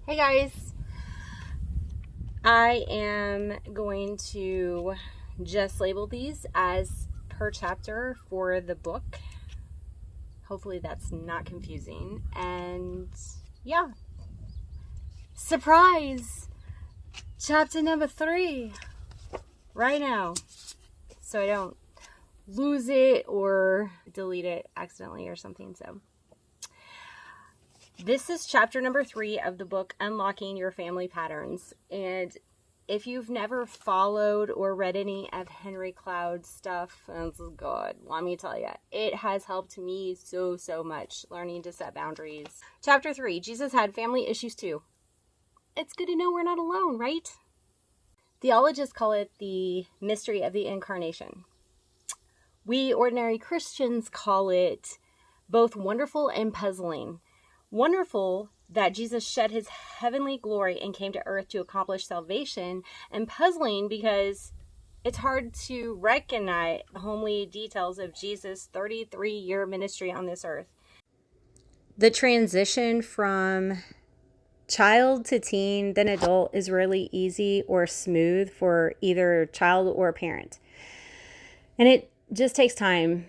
Hey guys, I am going to just label these as per chapter for the book. Hopefully that's not confusing. And yeah, surprise! Chapter number 3 right now. So I don't lose it or delete it accidentally or something. So this is chapter number 3 of the book, Unlocking Your Family Patterns. And if you've never followed or read any of Henry Cloud's stuff, oh God, let me tell you, it has helped me so much learning to set boundaries. Chapter 3, Jesus had family issues too. It's good to know we're not alone, right? Theologists call it the mystery of the incarnation. We ordinary Christians call it both wonderful and puzzling. Wonderful that Jesus shed his heavenly glory and came to earth to accomplish salvation, and puzzling because it's hard to recognize the homely details of Jesus' 33-year ministry on this earth. The transition from child to teen, then adult is really easy or smooth for either child or parent. And it just takes time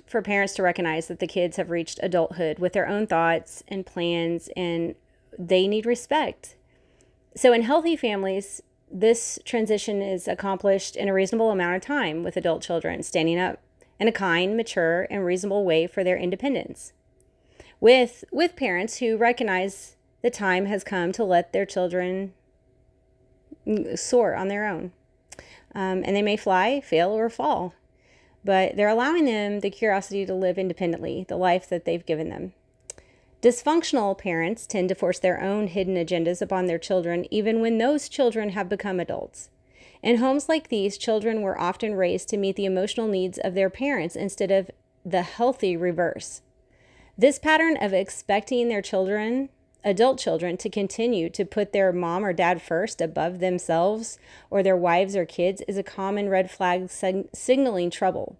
for parents to recognize that the kids have reached adulthood with their own thoughts and plans, and they need respect. So in healthy families, this transition is accomplished in a reasonable amount of time with adult children standing up in a kind, mature, and reasonable way for their independence. With parents who recognize the time has come to let their children soar on their own. And they may fly, fail, or fall. But they're allowing them the curiosity to live independently, the life that they've given them. Dysfunctional parents tend to force their own hidden agendas upon their children, even when those children have become adults. In homes like these, children were often raised to meet the emotional needs of their parents instead of the healthy reverse. This pattern of expecting their children, adult children, to continue to put their mom or dad first above themselves or their wives or kids is a common red flag signaling trouble.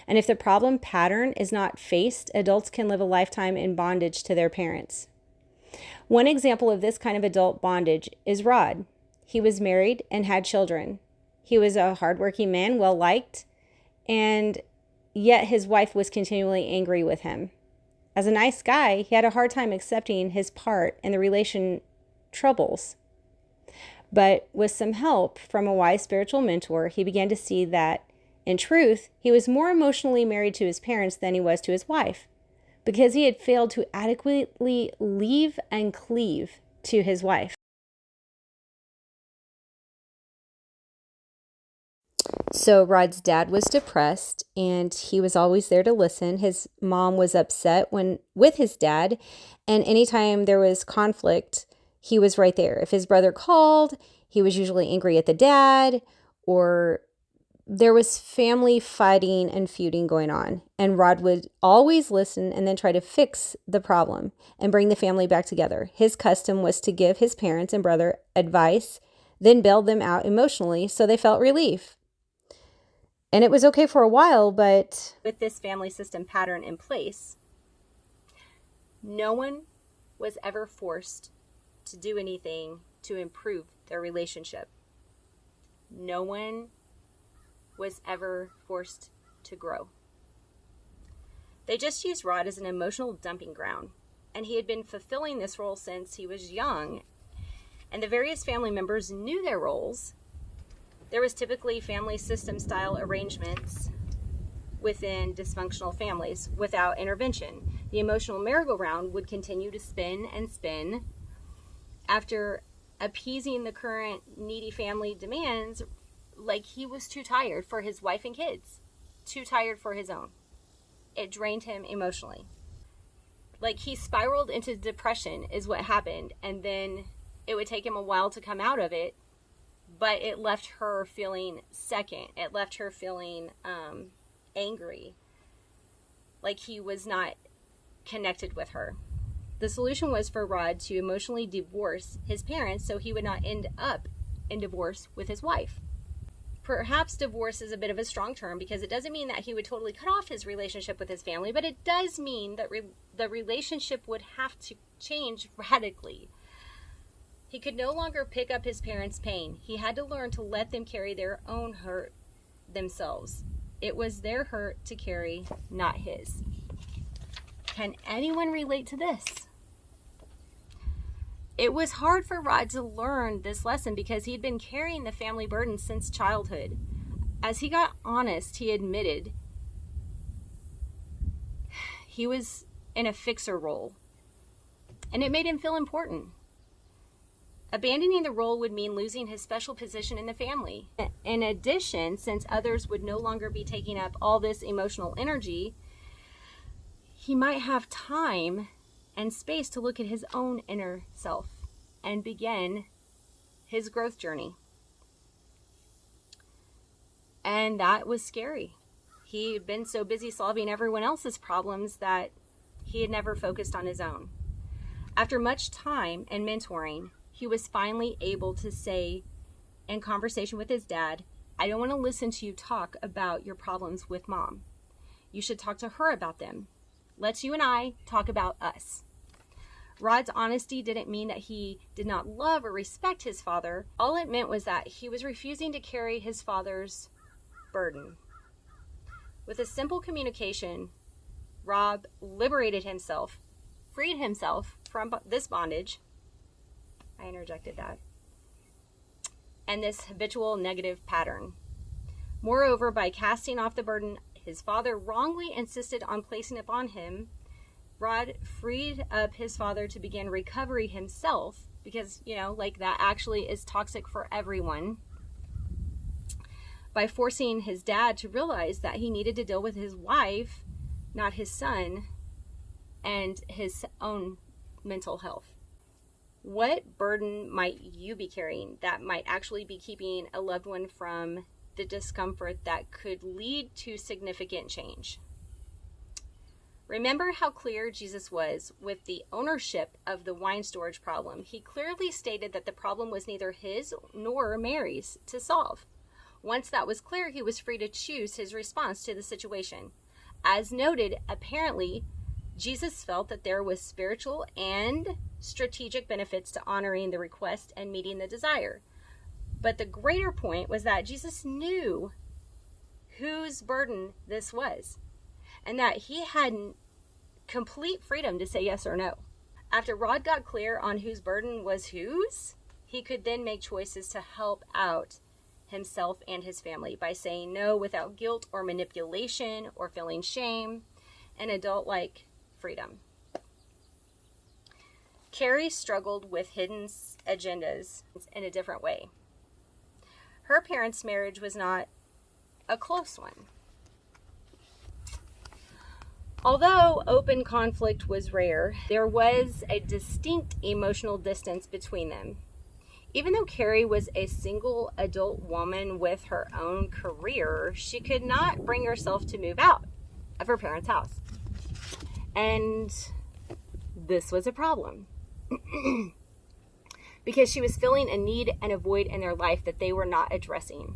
And if the problem pattern is not faced, adults can live a lifetime in bondage to their parents. One example of this kind of adult bondage is Rod. He was married and had children. He was a hardworking man, well-liked, and yet his wife was continually angry with him. As a nice guy, he had a hard time accepting his part in the relation troubles. But with some help from a wise spiritual mentor, he began to see that, in truth, he was more emotionally married to his parents than he was to his wife, because he had failed to adequately leave and cleave to his wife. So Rod's dad was depressed, and he was always there to listen. His mom was upset with his dad, and anytime there was conflict, he was right there. If his brother called, he was usually angry at the dad, or there was family fighting and feuding going on. And Rod would always listen and then try to fix the problem and bring the family back together. His custom was to give his parents and brother advice, then bail them out emotionally so they felt relief. And it was okay for a while, but with this family system pattern in place, no one was ever forced to do anything to improve their relationship. No one was ever forced to grow. They just used Rod as an emotional dumping ground, and he had been fulfilling this role since he was young, and the various family members knew their roles. There was typically family system style arrangements within dysfunctional families without intervention. The emotional merry-go-round would continue to spin and spin. After appeasing the current needy family demands, like he was too tired for his wife and kids, too tired for his own. It drained him emotionally. Like he spiraled into depression is what happened, and then it would take him a while to come out of it. But it left her feeling second. It left her feeling angry, like he was not connected with her. The solution was for Rod to emotionally divorce his parents so he would not end up in divorce with his wife. Perhaps divorce is a bit of a strong term because it doesn't mean that he would totally cut off his relationship with his family, but it does mean that the relationship would have to change radically. He could no longer pick up his parents' pain. He had to learn to let them carry their own hurt themselves. It was their hurt to carry, not his. Can anyone relate to this? It was hard for Rod to learn this lesson because he'd been carrying the family burden since childhood. As he got honest, he admitted he was in a fixer role, and it made him feel important. Abandoning the role would mean losing his special position in the family. In addition, since others would no longer be taking up all this emotional energy, he might have time and space to look at his own inner self and begin his growth journey. And that was scary. He had been so busy solving everyone else's problems that he had never focused on his own. After much time and mentoring, he was finally able to say in conversation with his dad, "I don't want to listen to you talk about your problems with Mom. You should talk to her about them. Let's you and I talk about us." Rod's honesty didn't mean that he did not love or respect his father. All it meant was that he was refusing to carry his father's burden. With a simple communication, Rob liberated himself, freed himself from this bondage. I interjected that. And this habitual negative pattern. Moreover, by casting off the burden his father wrongly insisted on placing upon him, Rod freed up his father to begin recovery himself, because, that actually is toxic for everyone, by forcing his dad to realize that he needed to deal with his wife, not his son, and his own mental health. What burden might you be carrying that might actually be keeping a loved one from the discomfort that could lead to significant change? Remember how clear Jesus was with the ownership of the wine storage problem. He clearly stated that the problem was neither his nor Mary's to solve. Once that was clear, he was free to choose his response to the situation. As noted, apparently, Jesus felt that there was spiritual and strategic benefits to honoring the request and meeting the desire. But the greater point was that Jesus knew whose burden this was, and that he had complete freedom to say yes or no. After Rod got clear on whose burden was whose, he could then make choices to help out himself and his family by saying no without guilt or manipulation or feeling shame, an adult-like freedom. Carrie struggled with hidden agendas in a different way. Her parents' marriage was not a close one. Although open conflict was rare, there was a distinct emotional distance between them. Even though Carrie was a single adult woman with her own career, she could not bring herself to move out of her parents' house. And this was a problem. Because she was filling a need and a void in their life that they were not addressing.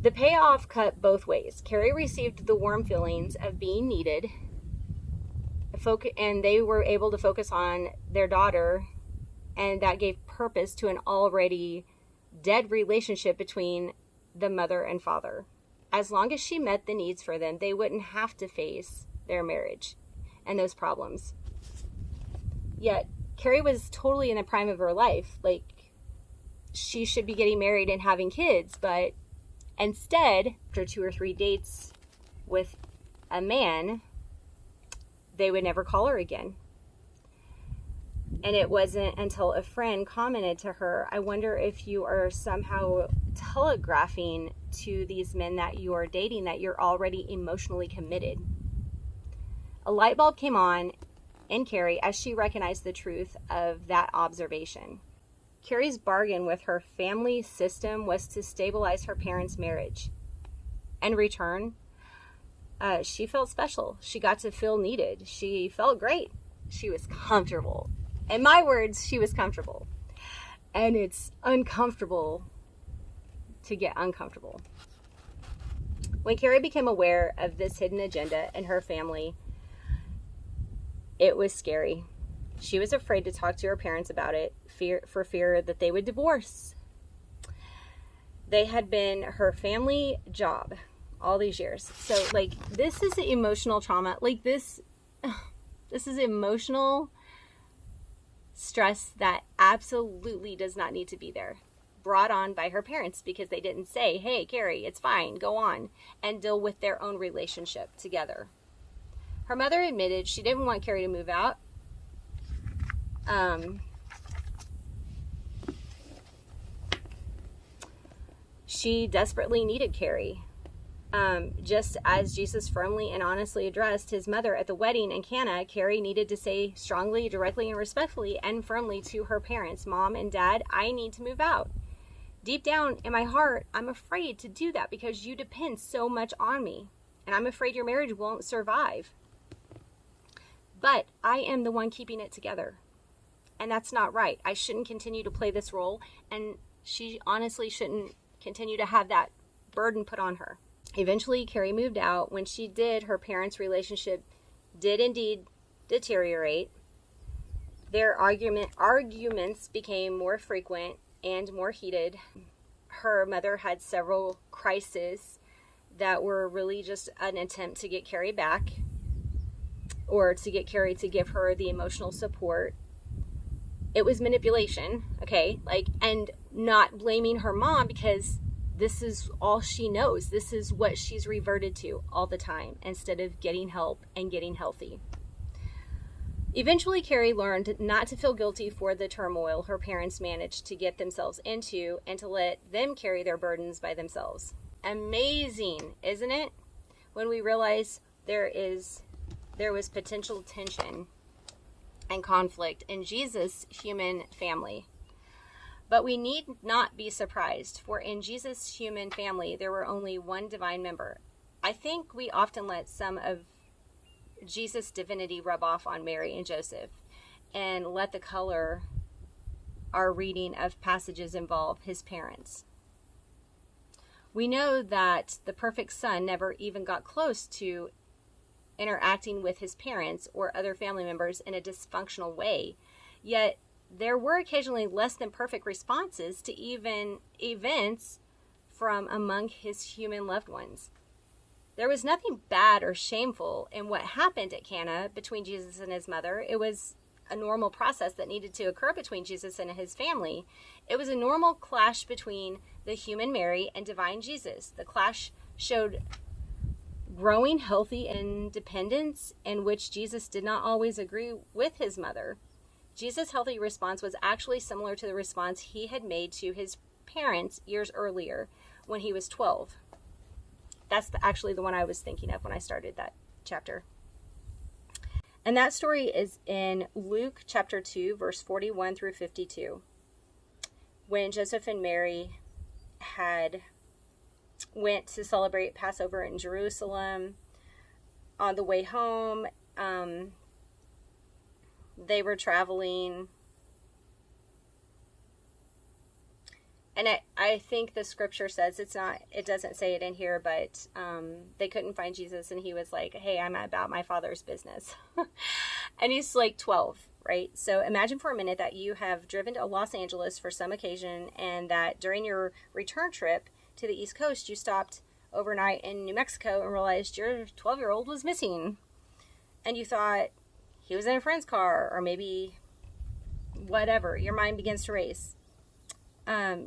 The payoff cut both ways. Carrie received the warm feelings of being needed, and they were able to focus on their daughter, and that gave purpose to an already dead relationship between the mother and father. As long as she met the needs for them, they wouldn't have to face their marriage and those problems. Yet, Carrie was totally in the prime of her life. She should be getting married and having kids, but instead, after 2 or 3 dates with a man, they would never call her again. And it wasn't until a friend commented to her, "I wonder if you are somehow telegraphing to these men that you are dating that you're already emotionally committed." A light bulb came on in Carrie as she recognized the truth of that observation. Carrie's bargain with her family system was to stabilize her parents' marriage. In return, she felt special. She got to feel needed. She felt great. She was comfortable. In my words, she was comfortable. And it's uncomfortable to get uncomfortable. When Carrie became aware of this hidden agenda in her family, it was scary. She was afraid to talk to her parents about it, for fear that they would divorce. They had been her family job all these years. So, like, this is emotional trauma. Like, this is emotional stress that absolutely does not need to be there. Brought on by her parents because they didn't say, hey, Carrie, it's fine, go on, and deal with their own relationship together. Her mother admitted she didn't want Carrie to move out. She desperately needed Carrie. Just as Jesus firmly and honestly addressed his mother at the wedding in Cana, Carrie needed to say strongly, directly, and respectfully and firmly to her parents, Mom and Dad, I need to move out. Deep down in my heart, I'm afraid to do that because you depend so much on me. And I'm afraid your marriage won't survive. But I am the one keeping it together. And that's not right. I shouldn't continue to play this role. And she honestly shouldn't continue to have that burden put on her. Eventually, Carrie moved out. When she did, her parents' relationship did indeed deteriorate. Their arguments became more frequent and more heated. Her mother had several crises that were really just an attempt to get Carrie back, or to get Carrie to give her the emotional support. It was manipulation, okay? Like, and not blaming her mom because this is all she knows. This is what she's reverted to all the time instead of getting help and getting healthy. Eventually, Carrie learned not to feel guilty for the turmoil her parents managed to get themselves into and to let them carry their burdens by themselves. Amazing, isn't it? When we realize there was potential tension and conflict in Jesus' human family. But we need not be surprised, for in Jesus' human family, there were only one divine member. I think we often let some of Jesus' divinity rub off on Mary and Joseph and let the color our reading of passages involve his parents. We know that the perfect son never even got close to interacting with his parents or other family members in a dysfunctional way, yet there were occasionally less than perfect responses to even events from among his human loved ones. There was nothing bad or shameful in what happened at Cana between Jesus and his mother. It was a normal process that needed to occur between Jesus and his family. It was a normal clash between the human Mary and divine Jesus. The clash showed growing healthy independence in which Jesus did not always agree with his mother. Jesus' healthy response was actually similar to the response he had made to his parents years earlier when he was 12. That's actually the one I was thinking of when I started that chapter. And that story is in Luke chapter 2, verse 41 through 52. When Joseph and Mary went to celebrate Passover in Jerusalem, on the way home, they were traveling. And I think the scripture says it doesn't say it in here, but they couldn't find Jesus, and he was like, hey, I'm about my Father's business. And he's like 12, right? So imagine for a minute that you have driven to Los Angeles for some occasion, and that during your return trip to the East Coast, you stopped overnight in New Mexico and realized your 12-year-old was missing. And you thought he was in a friend's car, or maybe whatever. Your mind begins to race.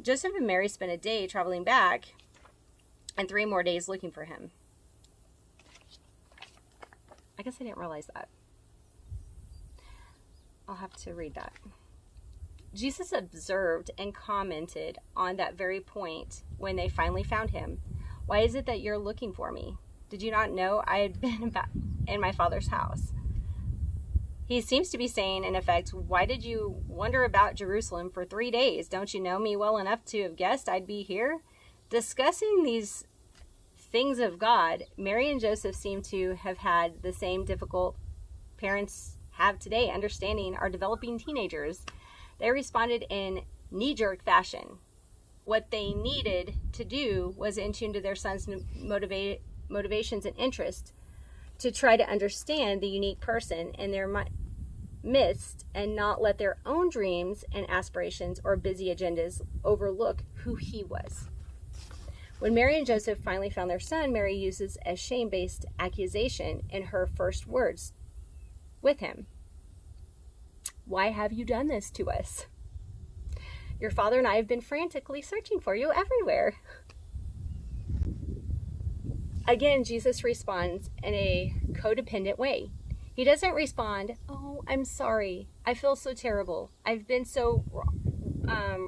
Joseph and Mary spent a day traveling back and 3 more days looking for him. I guess I didn't realize that. I'll have to read that. Jesus observed and commented on that very point when they finally found him. Why is it that you're looking for me? Did you not know I had been in my Father's house? He seems to be saying, in effect, why did you wander about Jerusalem for 3 days? Don't you know me well enough to have guessed I'd be here? Discussing these things of God, Mary and Joseph seem to have had the same difficult parents have today, understanding our developing teenagers. They responded in knee-jerk fashion. What they needed to do was in tune to their son's motivations and interests, to try to understand the unique person in missed and not let their own dreams and aspirations or busy agendas overlook who he was. When Mary and Joseph finally found their son, Mary uses a shame-based accusation in her first words with him. "Why have you done this to us? Your father and I have been frantically searching for you everywhere." Again, Jesus responds in a codependent way. He doesn't respond, "Oh, I'm sorry. I feel so terrible. I've been so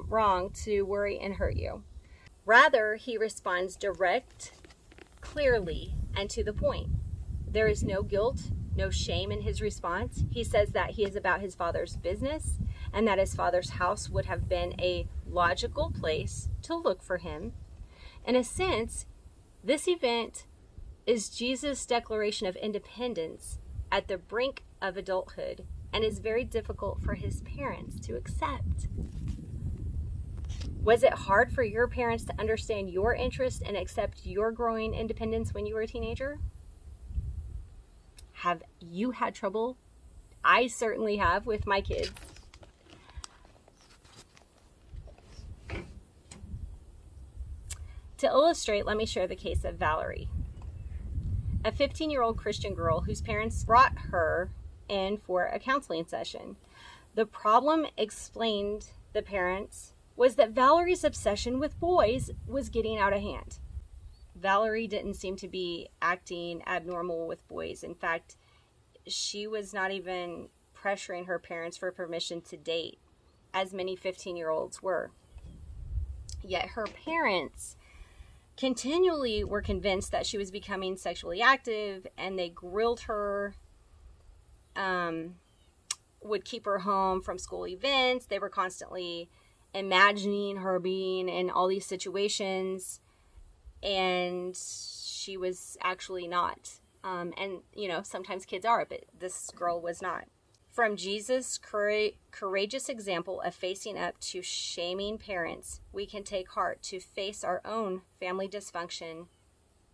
wrong to worry and hurt you." Rather, he responds direct, clearly, and to the point. There is no guilt, no shame in his response. He says that he is about his father's business and that his father's house would have been a logical place to look for him. In a sense, this event is Jesus' declaration of independence at the brink of adulthood and is very difficult for his parents to accept. Was it hard for your parents to understand your interest and accept your growing independence when you were a teenager? Have you had trouble? I certainly have with my kids. To illustrate, let me share the case of Valerie, a 15-year-old Christian girl whose parents brought her in for a counseling session. The problem, explained the parents, was that Valerie's obsession with boys was getting out of hand. Valerie didn't seem to be acting abnormal with boys. In fact, she was not even pressuring her parents for permission to date, as many 15-year-olds were. Yet her parents continually were convinced that she was becoming sexually active, and they grilled her, would keep her home from school events. They were constantly imagining her being in all these situations, and she was actually not. And, sometimes kids are, but this girl was not. From Jesus' courageous example of facing up to shaming parents, we can take heart to face our own family dysfunction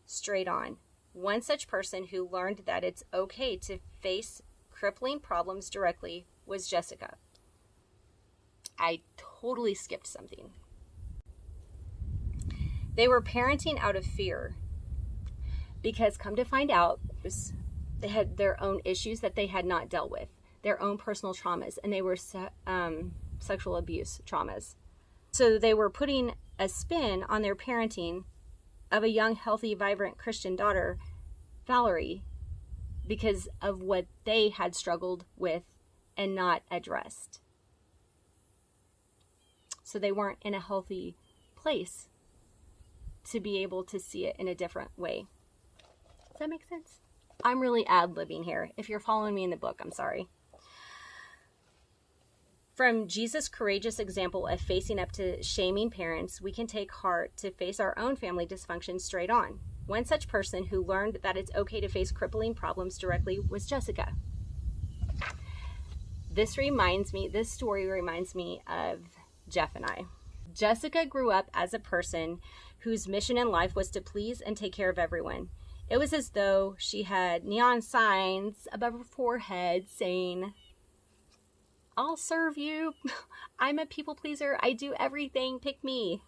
straight on. One such person who learned that it's okay to face crippling problems directly was Jessica. I totally skipped something. They were parenting out of fear because, come to find out, they had their own issues that they had not dealt with, their own personal traumas, and they were sexual abuse traumas. So they were putting a spin on their parenting of a young, healthy, vibrant Christian daughter, Valerie, because of what they had struggled with and not addressed. So they weren't in a healthy place to be able to see it in a different way. Does that make sense? I'm really ad-libbing here. If you're following me in the book, I'm sorry. From Jesus' courageous example of facing up to shaming parents, we can take heart to face our own family dysfunction straight on. One such person who learned that it's okay to face crippling problems directly was Jessica. This story reminds me of Jeff and I. Jessica grew up as a person whose mission in life was to please and take care of everyone. It was as though she had neon signs above her forehead saying, "I'll serve you. I'm a people pleaser. I do everything. Pick me."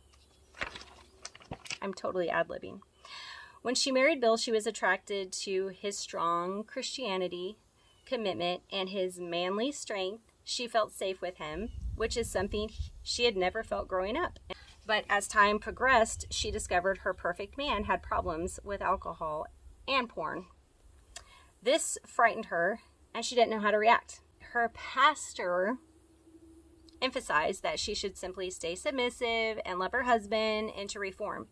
I'm totally ad-libbing. When she married Bill, she was attracted to his strong Christianity, commitment, and his manly strength. She felt safe with him, which is something she had never felt growing up. But as time progressed, she discovered her perfect man had problems with alcohol and porn. This frightened her, and she didn't know how to react. Her pastor emphasized that she should simply stay submissive and love her husband and to reform.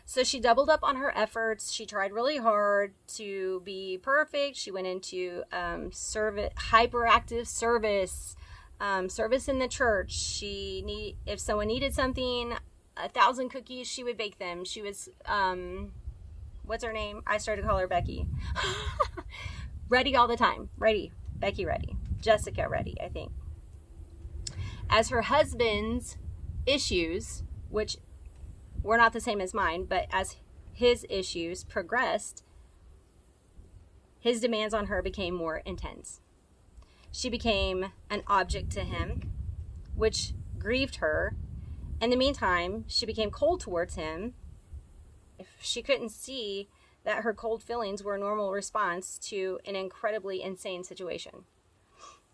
So she doubled up on her efforts. She tried really hard to be perfect. She went into hyperactive service in the church. If someone needed something, 1,000 cookies, she would bake them. She was, what's her name? I started to call her Becky. Ready all the time. Ready. Becky ready. Jessica ready, I think. As her husband's issues, which were not the same as mine, but as his issues progressed, his demands on her became more intense. She became an object to him, which grieved her. In the meantime, she became cold towards him. If she couldn't see that her cold feelings were a normal response to an incredibly insane situation.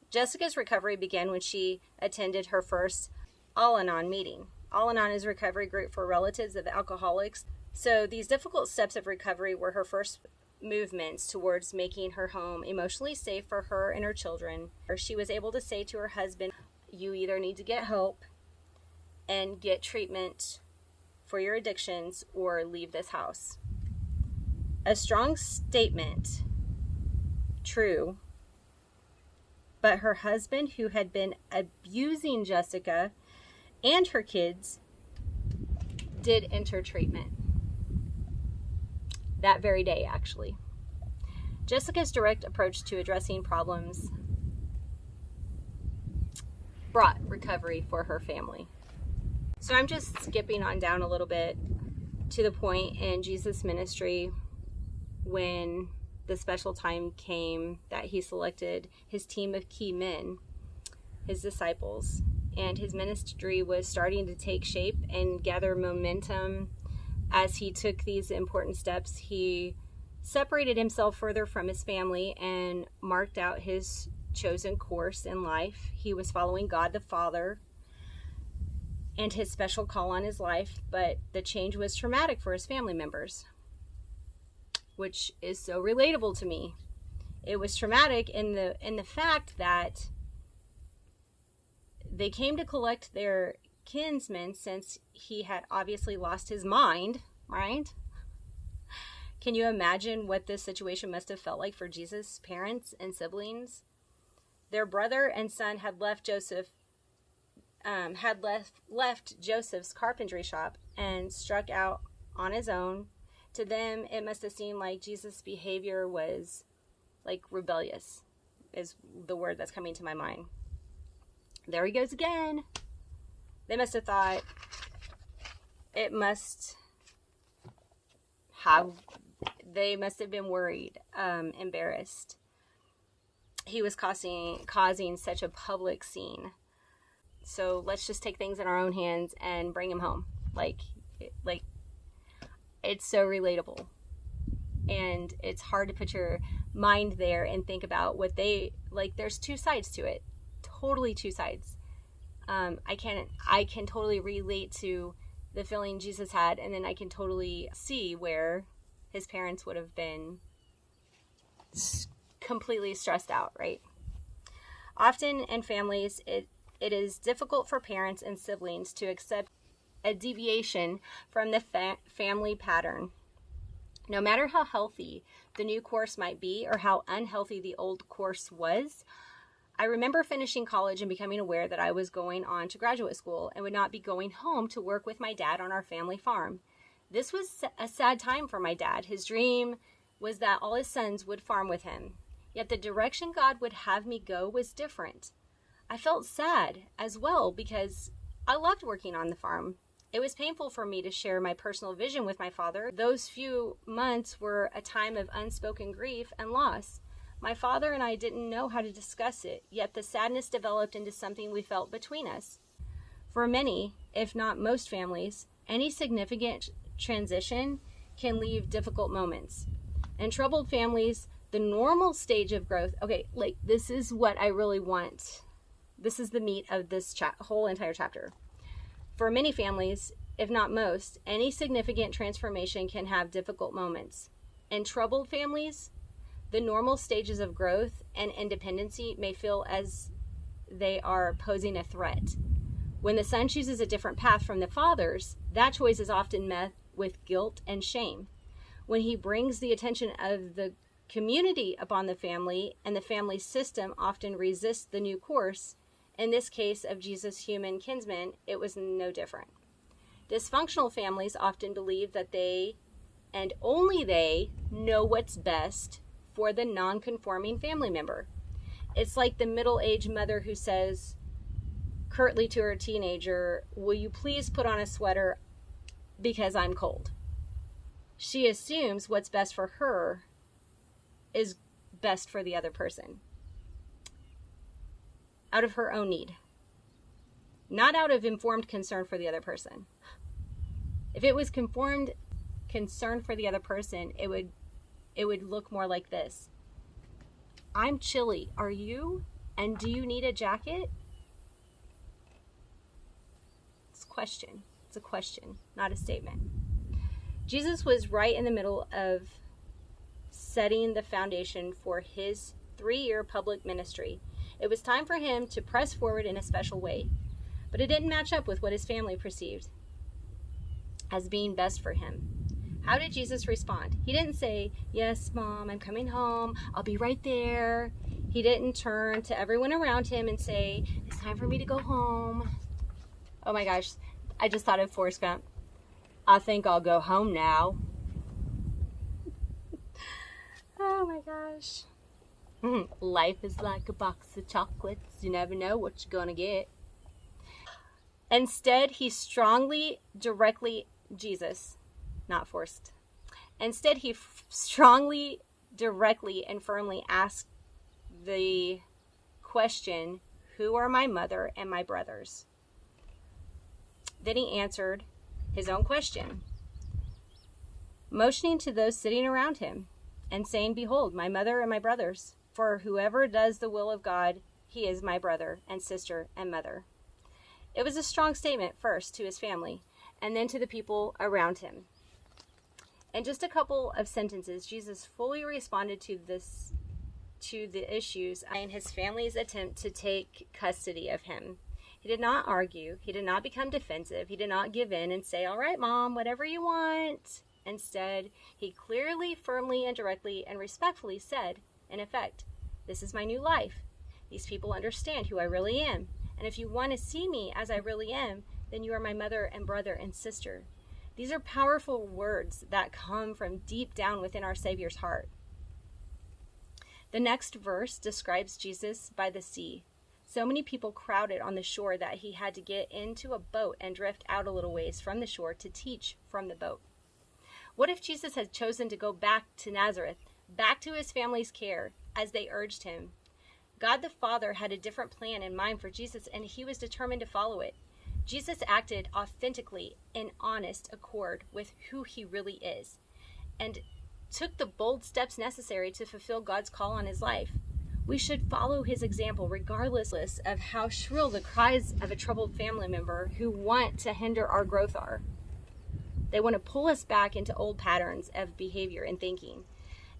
Jessica's recovery began when she attended her first Al-Anon meeting. Al-Anon is a recovery group for relatives of alcoholics. So these difficult steps of recovery were her first movements towards making her home emotionally safe for her and her children. She was able to say to her husband, you either need to get help and get treatment for your addictions or leave this house. A strong statement, true, but her husband, who had been abusing Jessica and her kids, did enter treatment. That very day, actually. Jessica's direct approach to addressing problems brought recovery for her family. So I'm just skipping on down a little bit to the point in Jesus' ministry when the special time came that he selected his team of key men, his disciples, and his ministry was starting to take shape and gather momentum. As he took these important steps, he separated himself further from his family and marked out his chosen course in life. He was following God the Father and his special call on his life, but the change was traumatic for his family members, which is so relatable to me. It was traumatic in the fact that they came to collect their kinsman since he had obviously lost his mind, right? Can you imagine what this situation must have felt like for Jesus' parents and siblings? Their brother and son had left Joseph's carpentry shop and struck out on his own. To them, it must have seemed like Jesus' behavior was like rebellious, is the word that's coming to my mind. There he goes again. They must have thought they must have been worried, embarrassed. He was causing such a public scene. So let's just take things in our own hands and bring him home. Like it's so relatable. And it's hard to put your mind there and think about what they, like, there's two sides to it. Totally two sides. I can totally relate to the feeling Jesus had, and then I can totally see where his parents would have been completely stressed out, right? Often in families, it is difficult for parents and siblings to accept a deviation from the family pattern. No matter how healthy the new course might be or how unhealthy the old course was, I remember finishing college and becoming aware that I was going on to graduate school and would not be going home to work with my dad on our family farm. This was a sad time for my dad. His dream was that all his sons would farm with him. Yet the direction God would have me go was different. I felt sad as well because I loved working on the farm. It was painful for me to share my personal vision with my father. Those few months were a time of unspoken grief and loss. My father and I didn't know how to discuss it, yet the sadness developed into something we felt between us. For many, if not most families, any significant transition can leave difficult moments. In troubled families, the normal stage of growth, this is what I really want. This is the meat of this whole entire chapter. For many families, if not most, any significant transformation can have difficult moments. In troubled families, the normal stages of growth and independency may feel as they are posing a threat. When the son chooses a different path from the father's, that choice is often met with guilt and shame. When he brings the attention of the community upon the family, and the family system often resists the new course, in this case of Jesus' human kinsman, it was no different. Dysfunctional families often believe that they, and only they, know what's best for the non-conforming family member. It's like the middle-aged mother who says curtly to her teenager, "Will you please put on a sweater because I'm cold?" She assumes what's best for her is best for the other person. out of her own need, not out of informed concern for the other person. If it was conformed concern for the other person, it would look more like this. I'm chilly. Are you? And do you need a jacket? It's a question. It's a question, not a statement. Jesus was right in the middle of setting the foundation for his 3-year public ministry. It was time for him to press forward in a special way, but it didn't match up with what his family perceived as being best for him. How did Jesus respond? He didn't say, "Yes, Mom, I'm coming home. I'll be right there." He didn't turn to everyone around him and say, "It's time for me to go home." Oh my gosh, I just thought of Forrest Gump. "I think I'll go home now." Oh my gosh. Life is like a box of chocolates. You never know what you're gonna get. Instead, he strongly, directly, Jesus, not Forrest. Instead, he strongly, directly, and firmly asked the question, "Who are my mother and my brothers?" Then he answered his own question, motioning to those sitting around him and saying, "Behold, my mother and my brothers. For whoever does the will of God, he is my brother and sister and mother." It was a strong statement, first to his family, and then to the people around him. In just a couple of sentences, Jesus fully responded to the issues in his family's attempt to take custody of him. He did not argue. He did not become defensive. He did not give in and say, "All right, Mom, whatever you want." Instead, he clearly, firmly, and directly and respectfully said, in effect, "This is my new life. These people understand who I really am. And if you want to see me as I really am, then you are my mother and brother and sister." These are powerful words that come from deep down within our Savior's heart. The next verse describes Jesus by the sea. So many people crowded on the shore that he had to get into a boat and drift out a little ways from the shore to teach from the boat. What if Jesus had chosen to go back to Nazareth, back to his family's care, as they urged him? God the Father had a different plan in mind for Jesus, and he was determined to follow it. Jesus acted authentically in honest accord with who he really is, and took the bold steps necessary to fulfill God's call on his life. We should follow his example regardless of how shrill the cries of a troubled family member who want to hinder our growth are. They want to pull us back into old patterns of behavior and thinking.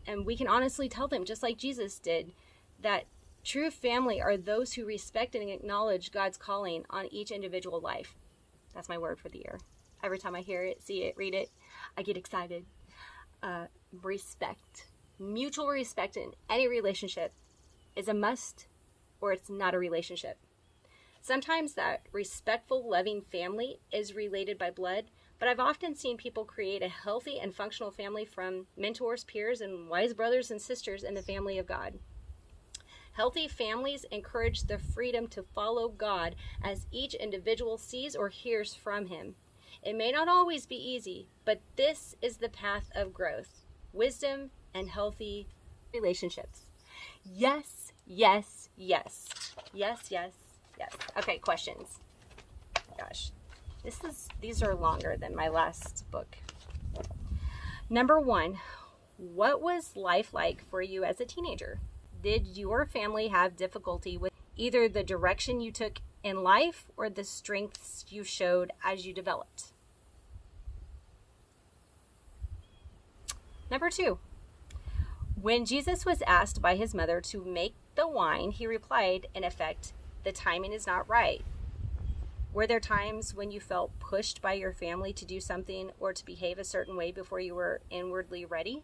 And we can honestly tell them, just like Jesus did, that true family are those who respect and acknowledge God's calling on each individual life. That's my word for the year. Every time I hear it, see it, read it, I get excited. Respect. Mutual respect in any relationship is a must, or it's not a relationship. Sometimes that respectful, loving family is related by blood, but I've often seen people create a healthy and functional family from mentors, peers, and wise brothers and sisters in the family of God. Healthy families encourage the freedom to follow God as each individual sees or hears from him. It may not always be easy, but this is the path of growth, wisdom, and healthy relationships. Yes, yes, yes. Yes, yes, yes. Okay, questions. Gosh, these are longer than my last book. Number 1, what was life like for you as a teenager? Did your family have difficulty with either the direction you took in life or the strengths you showed as you developed? Number 2, when Jesus was asked by his mother to make the wine, he replied, in effect, "The timing is not right." Were there times when you felt pushed by your family to do something or to behave a certain way before you were inwardly ready?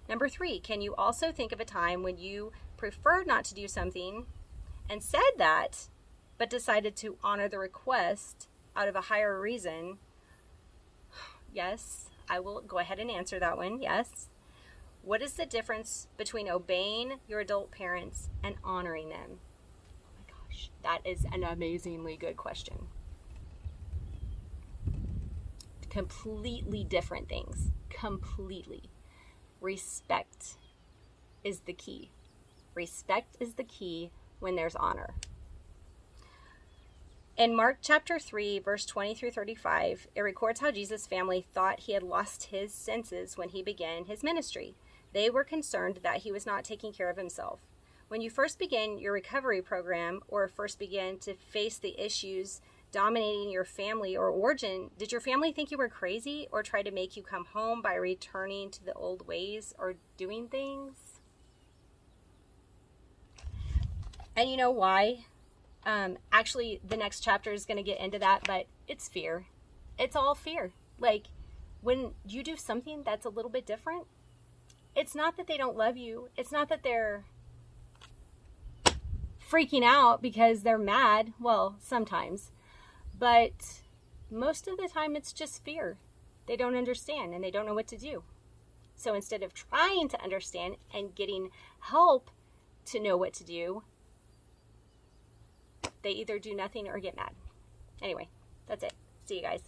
Number 3, can you also think of a time when you preferred not to do something and said that, but decided to honor the request out of a higher reason? Yes, I will go ahead and answer that one. Yes. What is the difference between obeying your adult parents and honoring them? Oh my gosh, that is an amazingly good question. Completely different things. Completely. Respect is the key. Respect is the key. when there's honor. In Mark chapter 3, verse 20 through 35, it records how Jesus' family thought he had lost his senses when he began his ministry. They were concerned that he was not taking care of himself. When you first begin your recovery program, or first begin to face the issues dominating your family or origin, did your family think you were crazy or try to make you come home by returning to the old ways or doing things? And you know why? Actually, the next chapter is going to get into that, but it's fear. It's all fear. Like, when you do something that's a little bit different, it's not that they don't love you. It's not that they're freaking out because they're mad. Well, sometimes. But most of the time, it's just fear. They don't understand and they don't know what to do. So instead of trying to understand and getting help to know what to do, they either do nothing or get mad. Anyway, that's it. See you guys.